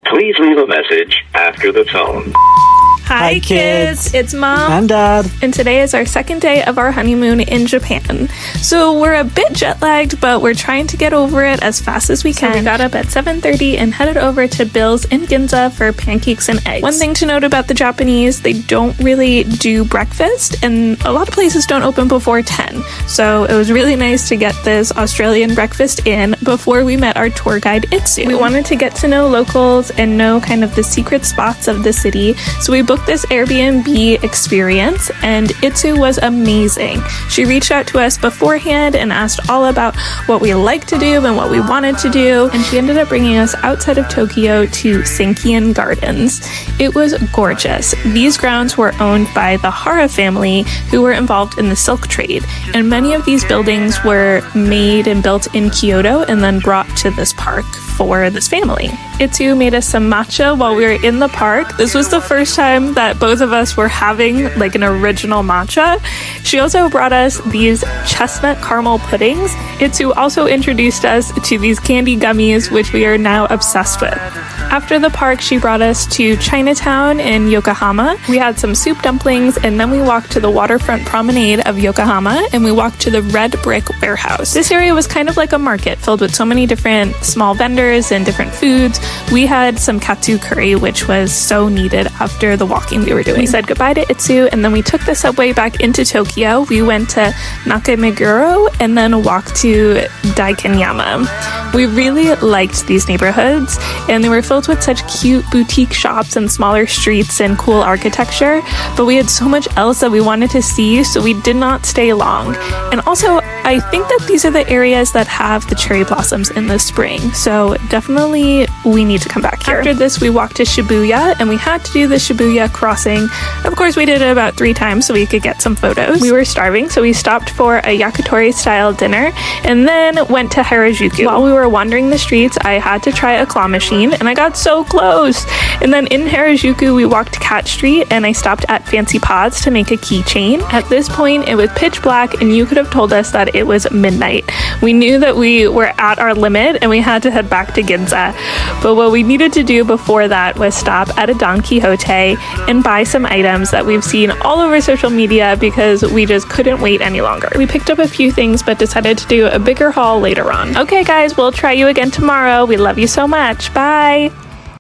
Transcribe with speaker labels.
Speaker 1: Please leave a message after the tone.
Speaker 2: Hi kids, it's Mom
Speaker 3: and Dad,
Speaker 2: and today is our second day of our honeymoon in Japan. So we're a bit jet lagged, but we're trying to get over it as fast as we can. So we got up at 7:30 and headed over to Bill's in Ginza for pancakes and eggs. One thing to note about the Japanese, they don't really do breakfast, and a lot of places don't open before 10. So it was really nice to get this Australian breakfast in before we met our tour guide Itsu. We wanted to get to know locals and know kind of the secret spots of the city, so we booked this Airbnb experience, and Itsu was amazing. She reached out to us beforehand and asked all about what we like to do and what we wanted to do, and she ended up bringing us outside of Tokyo to Senkian Gardens. It was gorgeous. These grounds were owned by the Hara family, who were involved in the silk trade, and many of these buildings were made and built in Kyoto and then brought to this park for this family. Itsu made us some matcha while we were in the park. This was the first time that both of us were having like an original matcha. She also brought us these chestnut caramel puddings. Itsu also introduced us to these candy gummies, which we are now obsessed with. After the park, she brought us to Chinatown in Yokohama. We had some soup dumplings, and then we walked to the waterfront promenade of Yokohama, and we walked to the red brick warehouse. This area was kind of like a market filled with so many different small vendors and different foods. We had some katsu curry, which was so needed after the walking we were doing. We said goodbye to Itsu, and then we took the subway back into Tokyo. We went to Nakameguro and then walked to Daikanyama. We really liked these neighborhoods, and they were filled with such cute boutique shops and smaller streets and cool architecture, but we had so much else that we wanted to see, so we did not stay long. And also, I think that these are the areas that have the cherry blossoms in the spring, so definitely we need to come back here. After this, we walked to Shibuya, and we had to do the Shibuya crossing. Of course, we did it about 3 times so we could get some photos. We were starving, so we stopped for a yakitori-style dinner, and then went to Harajuku. While we were wandering the streets, I had to try a claw machine, and I got so close. And then in Harajuku, we walked Cat Street, and I stopped at Fancy Paws to make a keychain. At this point, it was pitch black, and you could have told us that it was midnight. We knew that we were at our limit, and we had to head back to Ginza. But what we needed to do before that was stop at a Don Quixote and buy some items that we've seen all over social media because we just couldn't wait any longer. We picked up a few things, but decided to do a bigger haul later on. Okay guys, we'll try you again tomorrow. We love you so much. Bye!